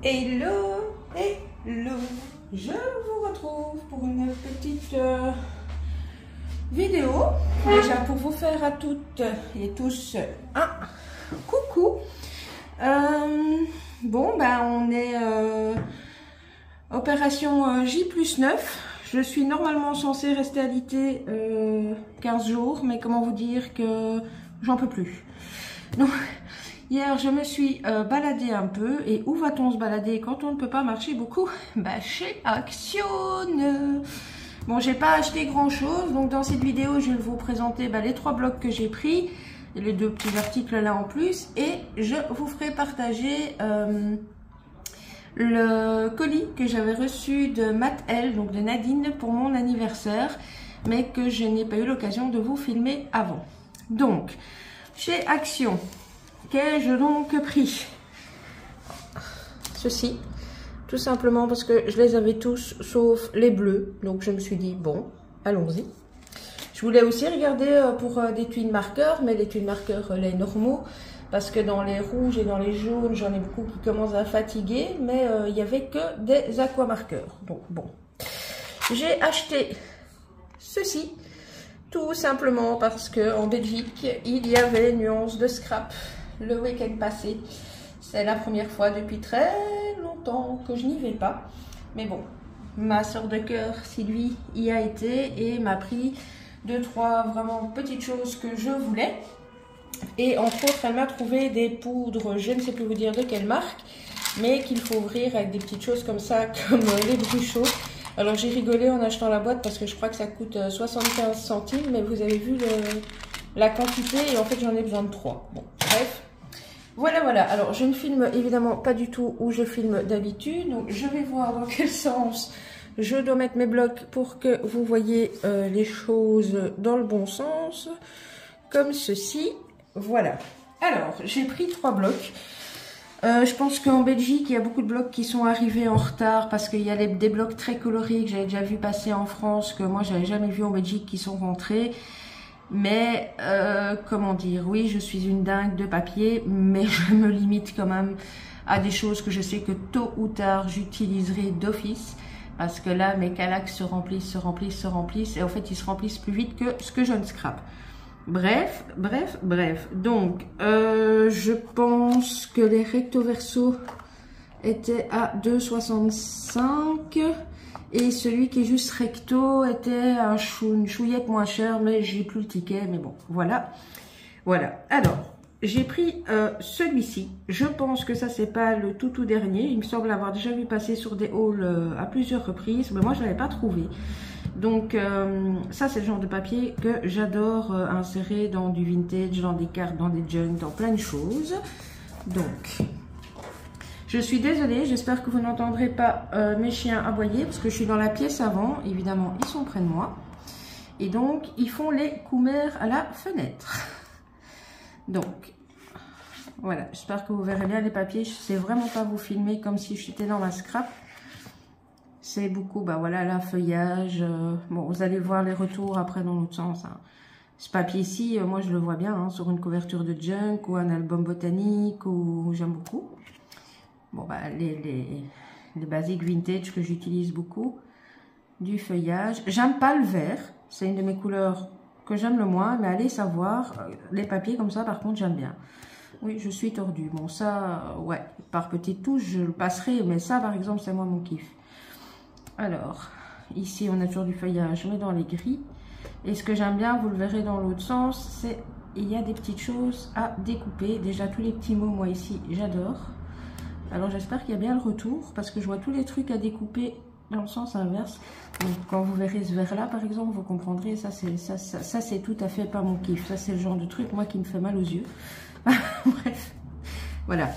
Hello, hello, je vous retrouve pour une petite vidéo, déjà pour vous faire à toutes et tous un coucou. Bon, ben on est opération J+9, je suis normalement censée rester alitée 15 jours, mais comment vous dire que j'en peux plus. Donc, hier, je me suis baladée un peu. Et où va-t-on se balader quand on ne peut pas marcher beaucoup? Bah, chez Action. Bon, j'ai pas acheté grand-chose. Donc, dans cette vidéo, je vais vous présenter les 3 blocs que j'ai pris. Et les 2 petits articles là en plus. Et je vous ferai partager le colis que j'avais reçu de Mattel, donc de Nadine, pour mon anniversaire. Mais que je n'ai pas eu l'occasion de vous filmer avant. Donc, chez Action. Qu'ai-je donc pris? Ceci, tout simplement parce que je les avais tous sauf les bleus, donc je me suis dit bon, allons-y. Je voulais aussi regarder pour des twin marqueurs, mais les twin marqueurs les normaux, parce que dans les rouges et dans les jaunes, j'en ai beaucoup qui commencent à fatiguer, mais il n'y avait que des aqua marqueurs. Donc bon, j'ai acheté ceci, tout simplement parce que en Belgique, il y avait nuance de scrap. Le week-end passé, c'est la première fois depuis très longtemps que je n'y vais pas. Mais bon, ma soeur de cœur, Sylvie, y a été et m'a pris 2-3 vraiment petites choses que je voulais. Et entre autres, elle m'a trouvé des poudres, je ne sais plus vous dire de quelle marque, mais qu'il faut ouvrir avec des petites choses comme ça, comme les bruchaux. Alors j'ai rigolé en achetant la boîte parce que je crois que ça coûte 75 centimes, mais vous avez vu la quantité et en fait j'en ai besoin de 3. Bon, bref. Voilà. Alors, je ne filme évidemment pas du tout où je filme d'habitude. Donc, je vais voir dans quel sens je dois mettre mes blocs pour que vous voyez les choses dans le bon sens. Comme ceci. Voilà. Alors, j'ai pris 3 blocs. Je pense qu'en Belgique, il y a beaucoup de blocs qui sont arrivés en retard parce qu'il y a des blocs très colorés que j'avais déjà vu passer en France, que moi, j'avais jamais vu en Belgique qui sont rentrés. Mais, comment dire, oui, je suis une dingue de papier, mais je me limite quand même à des choses que je sais que tôt ou tard, j'utiliserai d'office. Parce que là, mes calax se remplissent, et en fait, ils se remplissent plus vite que ce que je ne scrape. Bref. Donc, je pense que les recto verso étaient à 2,65 €. Et celui qui est juste recto était une chouillette moins cher, mais j'ai plus le ticket. Mais bon, voilà. Alors, j'ai pris celui-ci. Je pense que ça, c'est pas le tout dernier. Il me semble avoir déjà vu passer sur des hauls à plusieurs reprises. Mais moi, je ne l'avais pas trouvé. Donc, ça, c'est le genre de papier que j'adore insérer dans du vintage, dans des cartes, dans des junk, dans plein de choses. Donc... je suis désolée, j'espère que vous n'entendrez pas mes chiens aboyer parce que je suis dans la pièce avant. Évidemment, ils sont près de moi. Et donc, ils font les coumères à la fenêtre. Donc, voilà. J'espère que vous verrez bien les papiers. Je ne sais vraiment pas vous filmer comme si j'étais dans ma scrap. C'est beaucoup, voilà, là, feuillage. Bon, vous allez voir les retours après dans l'autre sens. Hein. Ce papier-ci, moi, je le vois bien sur une couverture de junk ou un album botanique ou j'aime beaucoup. Bon, les basiques vintage que j'utilise beaucoup. Du feuillage. J'aime pas le vert. C'est une de mes couleurs que j'aime le moins. Mais allez savoir. Les papiers comme ça, par contre, j'aime bien. Oui, je suis tordue. Bon, ça, ouais. Par petites touches, je le passerai. Mais ça, par exemple, c'est moi mon kiff. Alors, ici, on a toujours du feuillage, mais dans les gris. Et ce que j'aime bien, vous le verrez dans l'autre sens, c'est il y a des petites choses à découper. Déjà, tous les petits mots, moi, ici, j'adore. Alors j'espère qu'il y a bien le retour parce que je vois tous les trucs à découper dans le sens inverse. Donc quand vous verrez ce verre là par exemple, vous comprendrez, ça c'est tout à fait pas mon kiff. Ça c'est le genre de truc moi qui me fait mal aux yeux. Bref, voilà.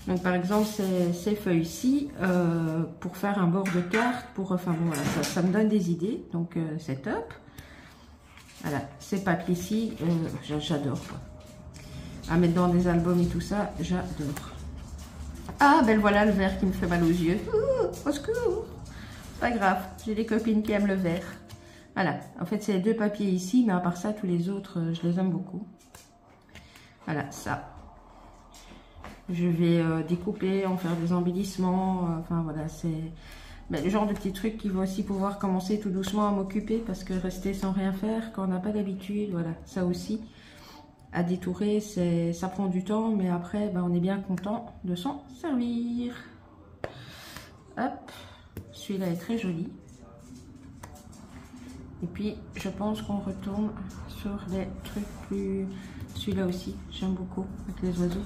Donc par exemple ces feuilles-ci pour faire un bord de carte, enfin bon voilà, ça me donne des idées. Donc c'est top. Voilà, ces papiers-ci, j'adore. À mettre dans des albums et tout ça, j'adore. Ah, ben voilà le vert qui me fait mal aux yeux. Au secours. Pas grave, j'ai des copines qui aiment le vert. Voilà, en fait c'est les 2 papiers ici, mais à part ça, tous les autres, je les aime beaucoup. Voilà, ça. Je vais découper, en faire des embellissements. Enfin voilà, c'est le genre de petits trucs qui vont aussi pouvoir commencer tout doucement à m'occuper. Parce que rester sans rien faire quand on n'a pas d'habitude, voilà, ça aussi. À détourer, ça prend du temps. Mais après, on est bien content de s'en servir. Hop, celui-là est très joli. Et puis, je pense qu'on retourne sur les trucs plus... Celui-là aussi, j'aime beaucoup, avec les oiseaux.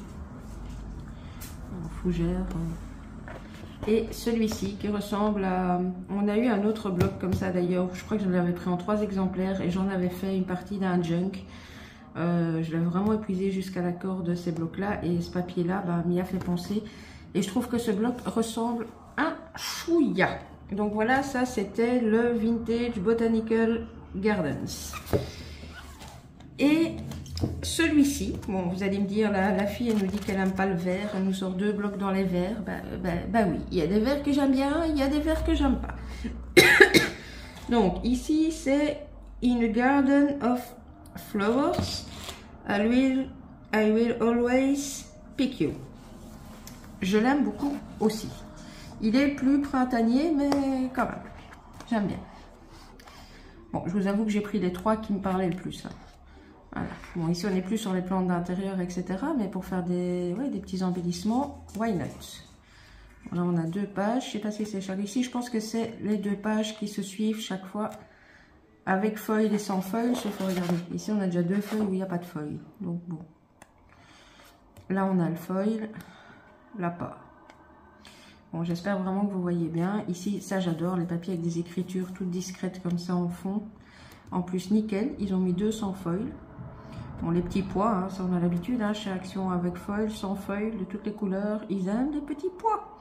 En fougère. Et celui-ci qui ressemble à... On a eu un autre bloc comme ça d'ailleurs. Je crois que je l'avais pris en 3 exemplaires et j'en avais fait une partie d'un junk. Je l'avais vraiment épuisé jusqu'à la corde de ces blocs-là. Et ce papier-là m'y a fait penser. Et je trouve que ce bloc ressemble un chouïa. Donc voilà, ça c'était le Vintage Botanical Gardens. Et celui-ci, bon, vous allez me dire, la fille elle nous dit qu'elle n'aime pas le vert, elle nous sort 2 blocs dans les verts. Oui, il y a des verts que j'aime bien, il y a des verts que j'aime pas. Donc ici c'est In a Garden of Flowers, I will always pick you. Je l'aime beaucoup aussi. Il est plus printanier, mais quand même, j'aime bien. Bon, je vous avoue que j'ai pris les 3 qui me parlaient le plus. Hein. Voilà. Bon, ici on n'est plus sur les plantes d'intérieur, etc. Mais pour faire des petits embellissements, why not? Là, on a 2 pages. Je ne sais pas si c'est chaque ici. Je pense que c'est les 2 pages qui se suivent chaque fois avec feuilles et sans feuilles. Sauf regardez, ici on a déjà 2 feuilles où il n'y a pas de feuilles. Donc bon. Là, on a le foil. Là, pas. Bon, j'espère vraiment que vous voyez bien. Ici, ça j'adore, les papiers avec des écritures toutes discrètes comme ça en fond. En plus, nickel, ils ont mis 200 foil. Bon, les petits pois, hein, ça on a l'habitude, hein, chez Action avec foil, sans foil, de toutes les couleurs. Ils aiment les petits pois.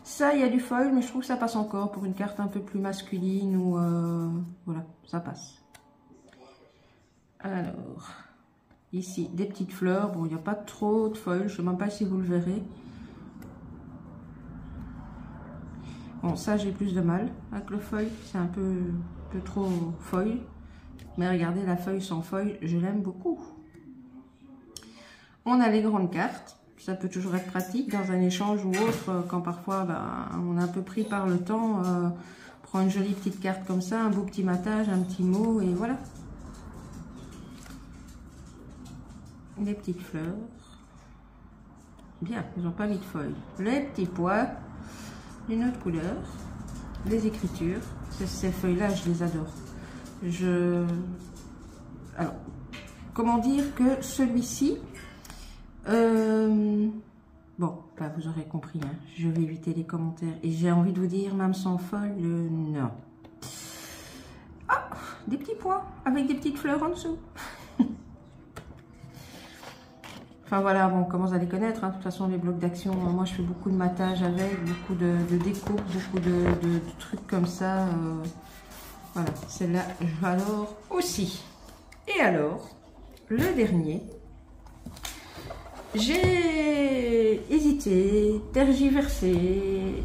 Ça, il y a du foil, mais je trouve que ça passe encore pour une carte un peu plus masculine ou... voilà, ça passe. Alors, ici, des petites fleurs. Bon, il n'y a pas trop de foil, je ne sais même pas si vous le verrez. Bon, ça, j'ai plus de mal avec le feuille. C'est un peu trop feuille. Mais regardez, la feuille sans feuille, je l'aime beaucoup. On a les grandes cartes. Ça peut toujours être pratique dans un échange ou autre. Quand parfois, on est un peu pris par le temps. Prendre une jolie petite carte comme ça. Un beau petit matage, un petit mot. Et voilà. Des petites fleurs. Bien, ils n'ont pas mis de feuilles. Les petits pois. Une autre couleur, les écritures, ces feuilles-là, je les adore. Alors, comment dire que celui-ci, bon, vous aurez compris, hein, je vais éviter les commentaires. Et j'ai envie de vous dire, même sans feuilles, non. Ah, des petits pois avec des petites fleurs en dessous. Enfin voilà, bon, on commence à les connaître, hein. De toute façon les blocs d'action, moi je fais beaucoup de matage avec, beaucoup de découpe, beaucoup de trucs comme ça. Voilà, celle-là j'adore aussi. Et alors, le dernier, j'ai hésité, tergiversé,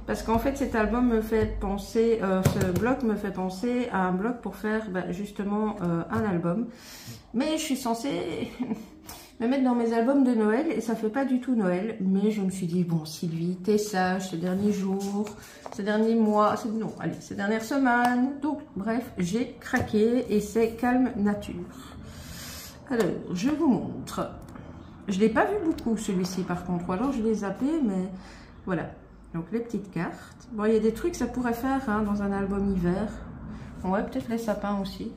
parce qu'en fait cet album me fait penser, ce bloc me fait penser à un bloc pour faire justement un album. Mais je suis censée me mettre dans mes albums de Noël et ça fait pas du tout Noël. Mais je me suis dit, bon Sylvie, t'es sage ces derniers jours, ces derniers mois, non, allez, ces dernières semaines. Donc bref, j'ai craqué et c'est Calme Nature. Alors, je vous montre. Je l'ai pas vu beaucoup celui-ci par contre, ou alors je l'ai zappé, mais voilà. Donc les petites cartes. Bon, il y a des trucs que ça pourrait faire hein, dans un album hiver. Ouais, peut-être les sapins aussi.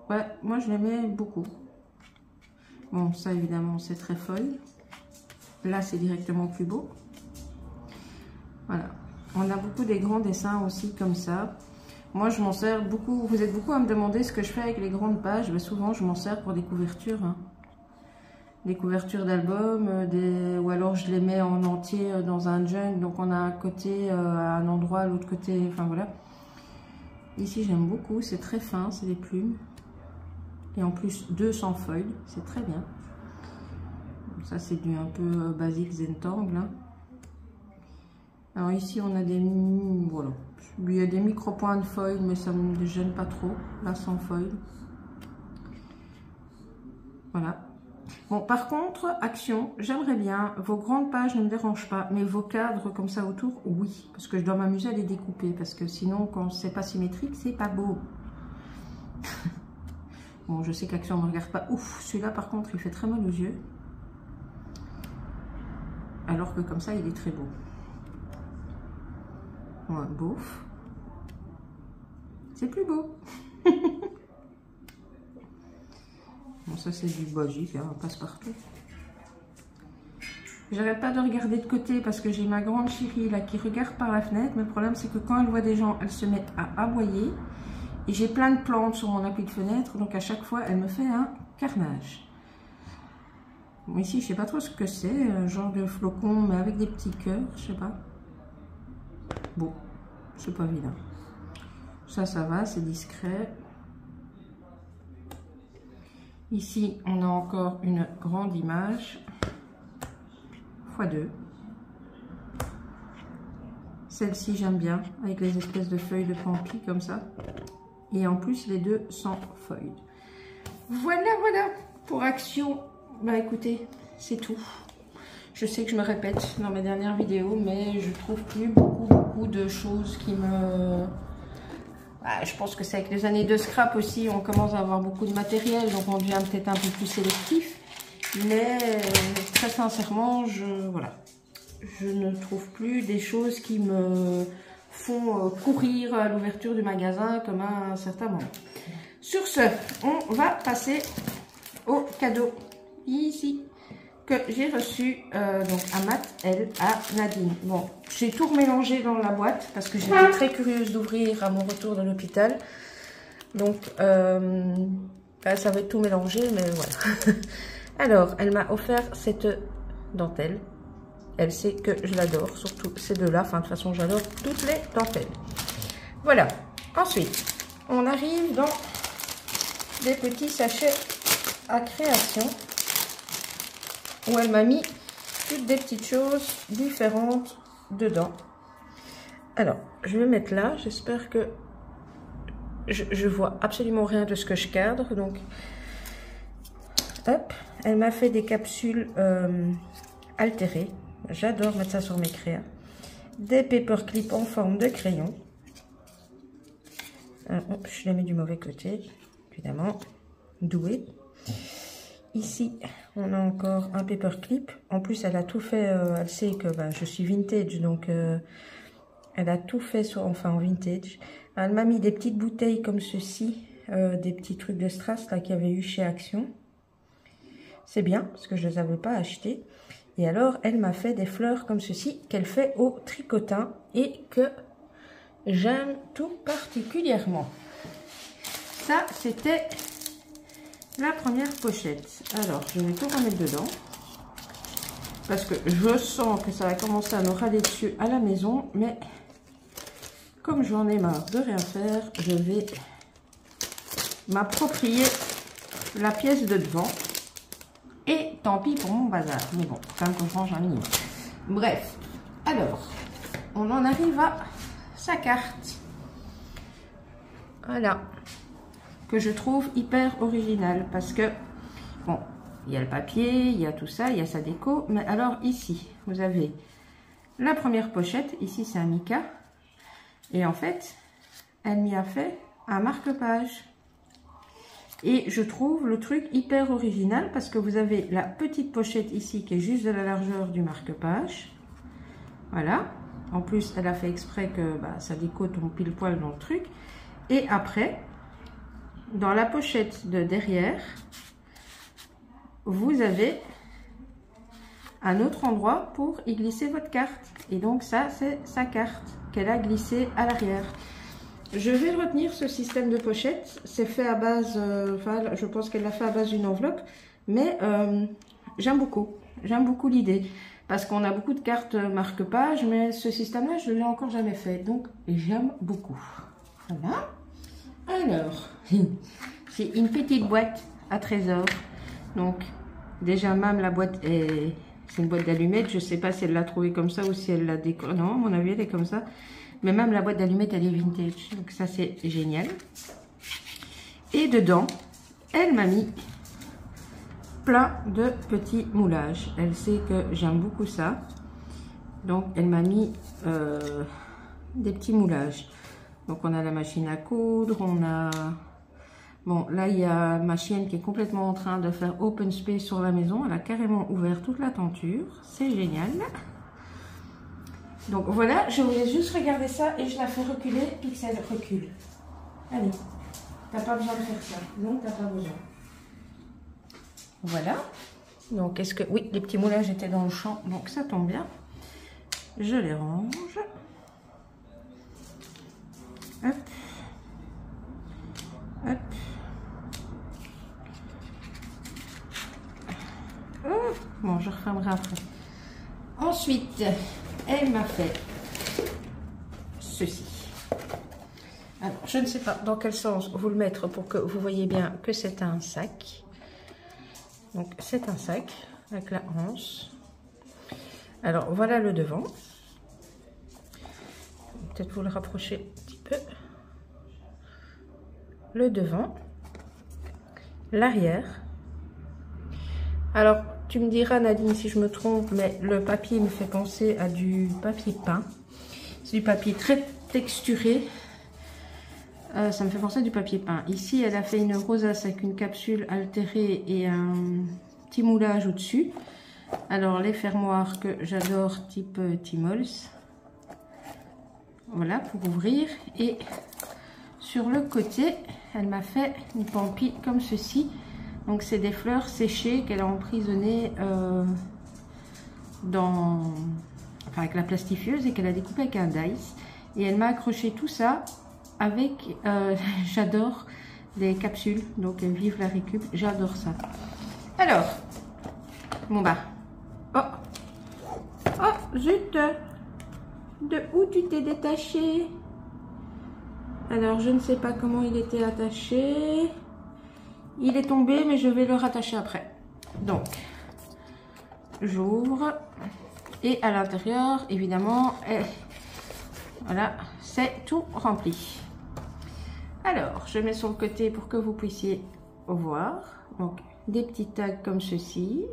Ouais, moi je l'aimais beaucoup. Bon, ça évidemment c'est très foil. Là c'est directement plus beau. Voilà. On a beaucoup des grands dessins aussi comme ça. Moi je m'en sers beaucoup. Vous êtes beaucoup à me demander ce que je fais avec les grandes pages. Ben, souvent je m'en sers pour des couvertures. Hein. Des couvertures d'albums. Ou alors je les mets en entier dans un junk. Donc on a un côté à un endroit, l'autre côté. Enfin voilà. Ici j'aime beaucoup. C'est très fin. C'est des plumes. Et en plus 200 feuilles, c'est très bien. Ça c'est du un peu basique Zentangle. Hein. Alors ici on a des voilà, il y a des micro points de feuilles, mais ça me gêne pas trop. Là sans feuilles. Voilà, Bon, par contre, Action, j'aimerais bien, vos grandes pages ne me dérangent pas, mais vos cadres comme ça autour, oui. Parce que je dois m'amuser à les découper, parce que sinon, quand c'est pas symétrique, c'est pas beau. Bon, je sais qu'Action ne me regarde pas. Ouf, celui-là, par contre, il fait très mal aux yeux. Alors que comme ça, il est très beau. Ouais, bouf. C'est plus beau. Bon, ça c'est du basique, hein, passe-partout. J'arrête pas de regarder de côté parce que j'ai ma grande chérie là qui regarde par la fenêtre. Mais le problème c'est que quand elle voit des gens, elle se met à aboyer. Et j'ai plein de plantes sur mon appui de fenêtre, donc à chaque fois elle me fait un carnage. Bon, ici je sais pas trop ce que c'est, genre de flocon mais avec des petits cœurs, je sais pas. Bon, c'est pas vilain. Ça va, c'est discret. Ici, on a encore une grande image, x2. Celle-ci, j'aime bien, avec les espèces de feuilles de pampi comme ça. Et en plus, les deux sans feuilles. Voilà, voilà, pour Action. Bah écoutez, c'est tout. Je sais que je me répète dans mes dernières vidéos, mais je trouve plus beaucoup de choses qui me... Je pense que c'est avec les années de scrap aussi, on commence à avoir beaucoup de matériel, donc on devient peut-être un peu plus sélectif. Mais très sincèrement, je ne trouve plus des choses qui me font courir à l'ouverture du magasin comme à un certain moment. Sur ce, on va passer au cadeau ici que j'ai reçu donc à Matt, elle, à Nadine. Bon, j'ai tout remélangé dans la boîte parce que j'étais très curieuse d'ouvrir à mon retour de l'hôpital. Donc, ça va être tout mélangé, mais voilà. Alors, elle m'a offert cette dentelle. Elle sait que je l'adore, surtout ces deux-là. Enfin, de toute façon, j'adore toutes les dentelles. Voilà. Ensuite, on arrive dans des petits sachets à création, où elle m'a mis toutes des petites choses différentes dedans. Alors, je vais mettre là. J'espère que je vois absolument rien de ce que je cadre. Donc, hop, elle m'a fait des capsules altérées. J'adore mettre ça sur mes créas. Des paperclips en forme de crayon. Hop, je les mets du mauvais côté, évidemment. Doué. Ici, on a encore un paperclip. En plus, elle a tout fait. Elle sait que je suis vintage, donc elle a tout fait en vintage. Elle m'a mis des petites bouteilles comme ceci, des petits trucs de strass là qu'il y avait eu chez Action. C'est bien parce que je les avais pas achetés. Et alors, elle m'a fait des fleurs comme ceci qu'elle fait au tricotin et que j'aime tout particulièrement. Ça, c'était la première pochette. Alors, je vais tout remettre dedans parce que je sens que ça va commencer à me râler dessus à la maison, mais comme j'en ai marre de rien faire, je vais m'approprier la pièce de devant. Et tant pis pour mon bazar. Mais bon, quand même que je range un minimum. Bref, alors, on en arrive à sa carte. Voilà. Que je trouve hyper originale. Parce que, bon, il y a le papier, il y a tout ça, il y a sa déco. Mais alors ici, vous avez la première pochette. Ici, c'est un mica. Et en fait, elle m'y a fait un marque-page. Et je trouve le truc hyper original parce que vous avez la petite pochette ici qui est juste de la largeur du marque-page. Voilà. En plus, elle a fait exprès que ça déco tombe pile poil dans le truc. Et après, dans la pochette de derrière, vous avez un autre endroit pour y glisser votre carte. Et donc ça, c'est sa carte qu'elle a glissée à l'arrière. Je vais retenir ce système de pochette. C'est fait à base, je pense qu'elle l'a fait à base d'une enveloppe, mais j'aime beaucoup. J'aime beaucoup l'idée parce qu'on a beaucoup de cartes marque-page, mais ce système-là, je ne l'ai encore jamais fait, donc j'aime beaucoup. Voilà. Alors, c'est une petite boîte à trésor. Donc, déjà même la boîte est, c'est une boîte d'allumettes. Je ne sais pas si elle l'a trouvée comme ça ou si elle l'a décorée. Non, à mon avis, elle est comme ça. Mais même la boîte d'allumettes, elle est vintage. Donc ça, c'est génial. Et dedans, elle m'a mis plein de petits moulages. Elle sait que j'aime beaucoup ça. Donc, elle m'a mis des petits moulages. Donc, on a la machine à coudre, on a... Bon, là, il y a ma chienne qui est complètement en train de faire open space sur la maison. Elle a carrément ouvert toute la tenture. C'est génial. Donc, voilà, je voulais juste regarder ça et je la fais reculer. Pixel recule. Allez, t'as pas besoin de faire ça. Non, t'as pas besoin. Voilà. Donc, est-ce que... Oui, les petits moulages étaient dans le champ, donc ça tombe bien. Je les range. Hop. Hop. Oh, bon, je refermerai après. Ensuite, elle m'a fait ceci. Alors, je ne sais pas dans quel sens vous le mettre pour que vous voyez bien que c'est un sac. Donc, c'est un sac avec la hanche. Alors, voilà le devant. Peut-être vous le rapprocher un petit peu. Le devant. L'arrière. Alors, tu me diras, Nadine, si je me trompe, mais le papier me fait penser à du papier peint. C'est du papier très texturé. Ça me fait penser à du papier peint. Ici, elle a fait une rosace avec une capsule altérée et un petit moulage au-dessus. Alors, les fermoirs que j'adore, type Timols. Voilà, pour ouvrir. Et sur le côté, elle m'a fait une pampille comme ceci. Donc, c'est des fleurs séchées qu'elle a emprisonnées avec la plastifieuse et qu'elle a découpé avec un dice. Et elle m'a accroché tout ça avec, j'adore les capsules. Donc, vive la récup, j'adore ça. Alors, bon bah, oh, zut, de où tu t'es détaché? Alors, je ne sais pas comment il était attaché. Il est tombé, mais je vais le rattacher après. Donc, j'ouvre. Et à l'intérieur, évidemment, voilà, c'est tout rempli. Alors, je mets sur le côté pour que vous puissiez voir. Donc, des petits tags comme ceci.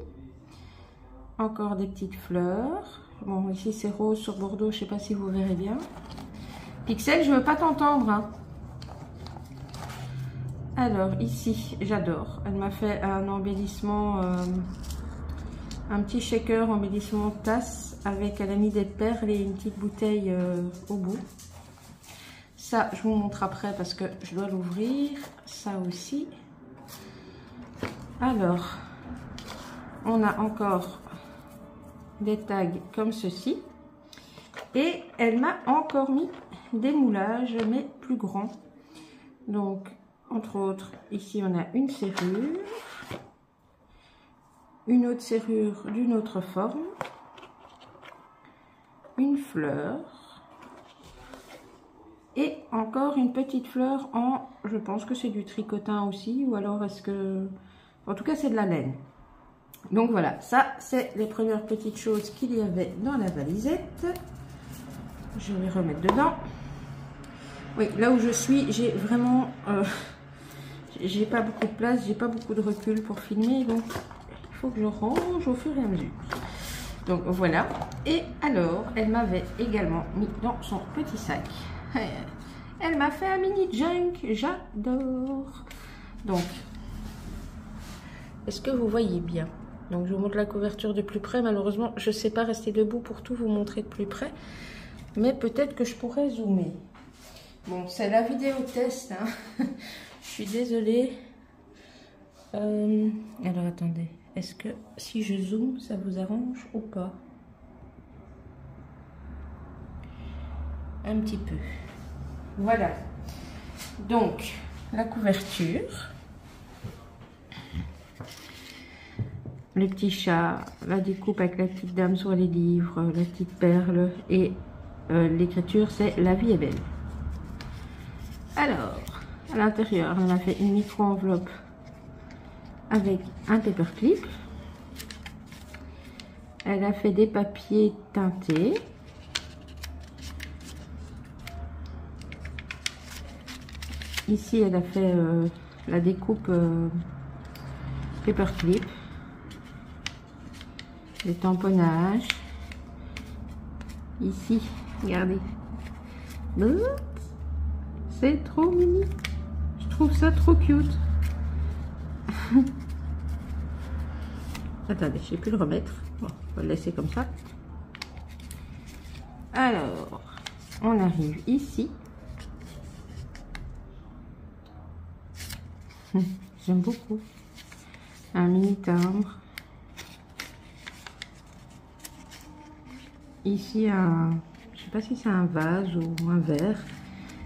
Encore des petites fleurs. Bon, ici c'est rose sur bordeaux, je sais pas si vous verrez bien. Pixel, je veux pas t'entendre, hein. Alors, ici, j'adore. Elle m'a fait un embellissement, un petit shaker embellissement tasse avec, elle a mis des perles et une petite bouteille au bout. Ça, je vous montre après parce que je dois l'ouvrir. Ça aussi. Alors, on a encore des tags comme ceci. Et elle m'a encore mis des moulages, mais plus grands. Donc, entre autres, ici on a une serrure, une autre serrure d'une autre forme, une fleur et encore une petite fleur en, je pense que c'est du tricotin aussi, ou alors est-ce que, en tout cas c'est de la laine. Donc voilà, ça c'est les premières petites choses qu'il y avait dans la valisette. Je vais remettre dedans. Oui, là où je suis, j'ai vraiment... j'ai pas beaucoup de place, j'ai pas beaucoup de recul pour filmer, donc il faut que je range au fur et à mesure. Donc voilà. Et alors, elle m'avait également mis dans son petit sac. Elle m'a fait un mini junk, j'adore. Donc, est-ce que vous voyez bien? Donc je vous montre la couverture de plus près. Malheureusement, je ne sais pas rester debout pour tout vous montrer de plus près, mais peut-être que je pourrais zoomer. Bon, c'est la vidéo test, hein. Je suis désolée. Alors, attendez. Est-ce que si je zoome, ça vous arrange ou pas? Un petit peu. Voilà. Donc, la couverture. Le petit chat, la découpe avec la petite dame sur les livres, la petite perle. Et l'écriture, c'est « La vie est belle ». Alors, à l'intérieur, on a fait une micro-enveloppe avec un paperclip. Elle a fait des papiers teintés. Ici, elle a fait la découpe paperclip. le tamponnage. Ici, regardez. C'est trop mini. Je trouve ça trop cute. Attendez, je vais plus le remettre. Bon, on va le laisser comme ça. Alors, on arrive ici. J'aime beaucoup. Un mini timbre. Ici, je sais pas si c'est un vase ou un verre.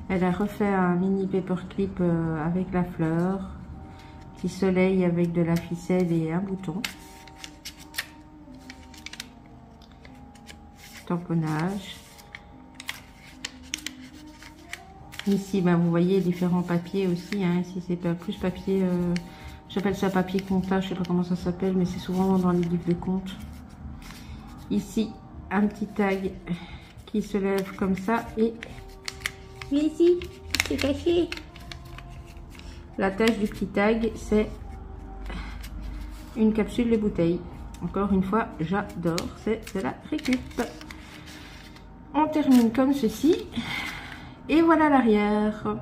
Elle a refait un mini paperclip avec la fleur. Petit soleil avec de la ficelle et un bouton. Tamponnage. Ici, ben, vous voyez différents papiers aussi. Hein. Ici, c'est plus papier, j'appelle ça papier compta, je sais pas comment ça s'appelle, mais c'est souvent dans les livres de compte. Ici, un petit tag qui se lève comme ça et ici, c'est caché. La tâche du petit tag, c'est une capsule de bouteille. Encore une fois, j'adore, c'est de la récup. On termine comme ceci. Et voilà l'arrière.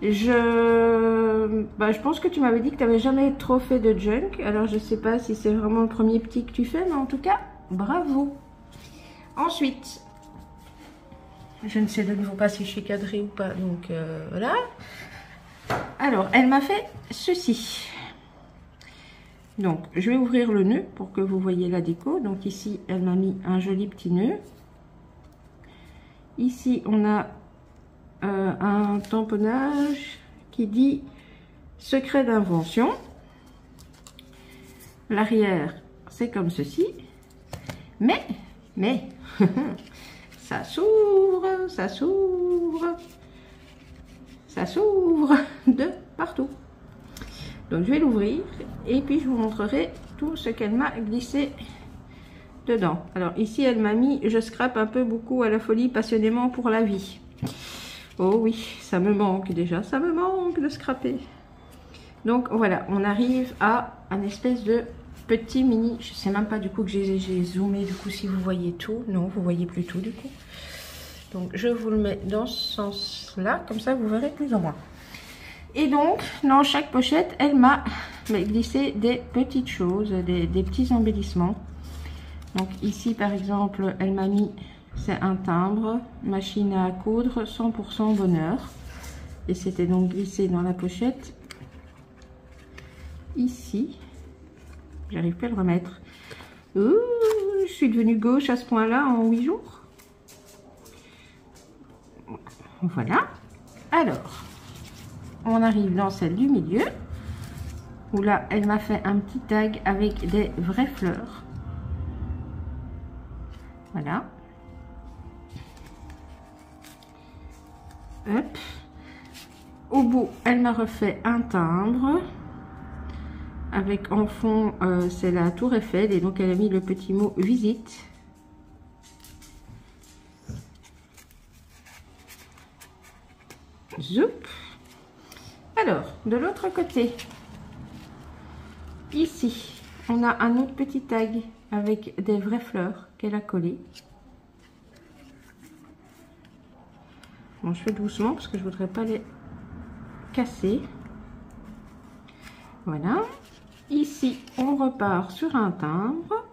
Je pense que tu m'avais dit que tu n'avais jamais trop fait de junk. Alors je sais pas si c'est vraiment le premier petit que tu fais, mais en tout cas, bravo. Ensuite, je ne sais de nouveau pas si je suis cadrée ou pas, donc voilà. Alors, elle m'a fait ceci. Donc, je vais ouvrir le nœud pour que vous voyez la déco. Donc ici, elle m'a mis un joli petit nœud. Ici, on a un tamponnage qui dit secret d'invention. L'arrière, c'est comme ceci. Mais, ça s'ouvre, ça s'ouvre, ça s'ouvre de partout. Donc, je vais l'ouvrir et puis je vous montrerai tout ce qu'elle m'a glissé dedans. Alors, ici, elle m'a mis « Je scrape un peu beaucoup à la folie passionnément pour la vie ». Oh oui, ça me manque déjà, ça me manque de scraper. Donc voilà, on arrive à un espèce de petit mini, je sais même pas du coup que j'ai zoomé du coup si vous voyez tout. Non, vous voyez plus tout du coup. Donc je vous le mets dans ce sens là, comme ça vous verrez plus ou moins. Et donc dans chaque pochette, elle m'a glissé des petites choses, des petits embellissements. Donc ici par exemple, elle m'a mis... C'est un timbre, machine à coudre, 100% bonheur. Et c'était donc glissé dans la pochette. Ici, j'arrive plus à le remettre. Ouh, je suis devenue gauche à ce point-là en 8 jours. Voilà. Alors, on arrive dans celle du milieu. Où là, elle m'a fait un petit tag avec des vraies fleurs. Voilà. Hop. Au bout, elle m'a refait un timbre avec en fond, c'est la tour Eiffel et donc elle a mis le petit mot visite. Zoup. Alors, de l'autre côté, ici, on a un autre petit tag avec des vraies fleurs qu'elle a collé. Bon, je fais doucement parce que je voudrais pas les casser. Voilà. Ici, on repart sur un timbre.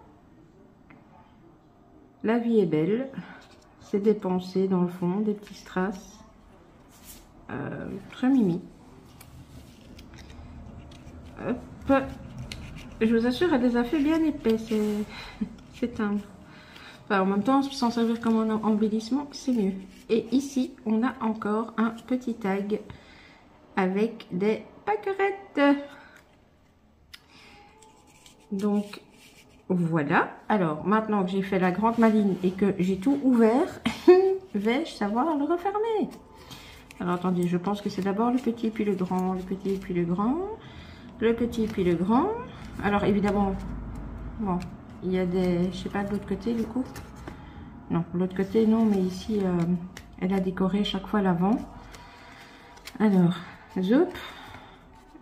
La vie est belle. C'est des pensées dans le fond, des petits strass. Très mimi. Hop. Je vous assure, elle les a fait bien épais, ces timbres. Enfin, en même temps, s'en servir comme un embellissement, c'est mieux. Et ici, on a encore un petit tag avec des pâquerettes. Donc, voilà. Alors, maintenant que j'ai fait la grande maline et que j'ai tout ouvert, vais-je savoir le refermer? Alors, attendez, je pense que c'est d'abord le petit, puis le grand, le petit, puis le grand, le petit, puis le grand. Alors, évidemment, bon, il y a des... Je sais pas de l'autre côté, du coup. Non, de l'autre côté, non, mais ici, elle a décoré chaque fois l'avant. Alors, zoup.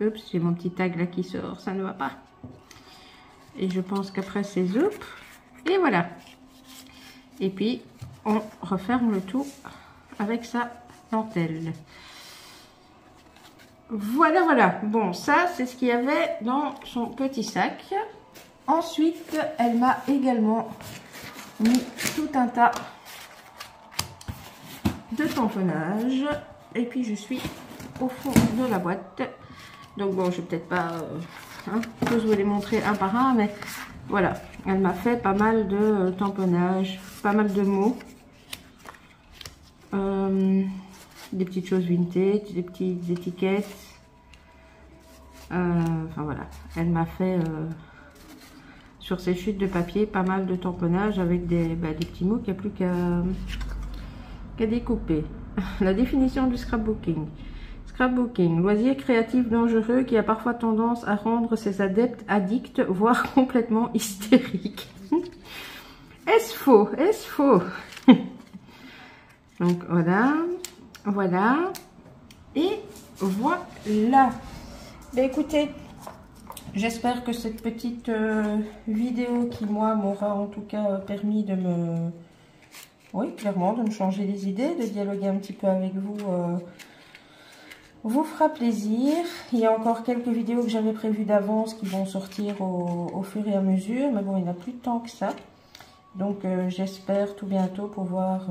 Oups, j'ai mon petit tag là qui sort, ça ne va pas. Et je pense qu'après c'est zoup. Et voilà. Et puis on referme le tout avec sa dentelle. Voilà, voilà. Bon, ça c'est ce qu'il y avait dans son petit sac. Ensuite, elle m'a également mis tout un tas de tamponnage. Et puis je suis au fond de la boîte. Donc bon, je vais peut-être pas tous vous les montrer un par un, mais voilà, elle m'a fait pas mal de tamponnage, pas mal de mots, des petites choses vintage, des petites étiquettes. Enfin voilà, elle m'a fait sur ces chutes de papier pas mal de tamponnage avec des petits mots qu'il n'y a plus qu'à découper. La définition du scrapbooking. Scrapbooking, loisir créatif dangereux qui a parfois tendance à rendre ses adeptes addicts, voire complètement hystériques. Est-ce faux? Est-ce faux? Donc voilà, voilà, et voilà. Ben écoutez, j'espère que cette petite vidéo qui moi m'aura en tout cas permis de me... Oui, clairement, de me changer les idées, de dialoguer un petit peu avec vous, vous fera plaisir. Il y a encore quelques vidéos que j'avais prévues d'avance qui vont sortir au fur et à mesure, mais bon, il n'y a plus de temps que ça. Donc, j'espère tout bientôt pouvoir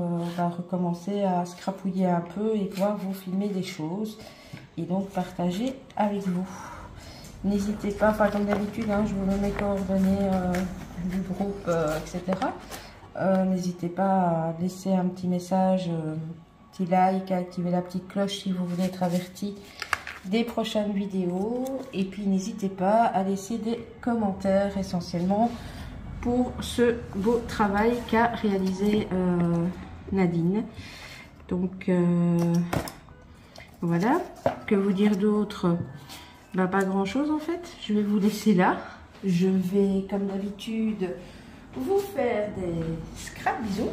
recommencer à scrapouiller un peu et pouvoir vous filmer des choses et donc partager avec vous. N'hésitez pas, comme d'habitude, je vous mets mes coordonnées du groupe, etc. N'hésitez pas à laisser un petit message, petit like, à activer la petite cloche si vous voulez être averti des prochaines vidéos. Et puis n'hésitez pas à laisser des commentaires essentiellement pour ce beau travail qu'a réalisé Nadine. Donc voilà, que vous dire d'autre? Pas grand chose en fait, je vais vous laisser là. Je vais comme d'habitude vous faire des scrap bisous,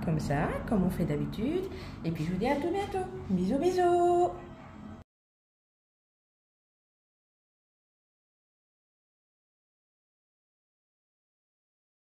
comme ça, comme on fait d'habitude. Et puis je vous dis à tout bientôt. Bisous, bisous.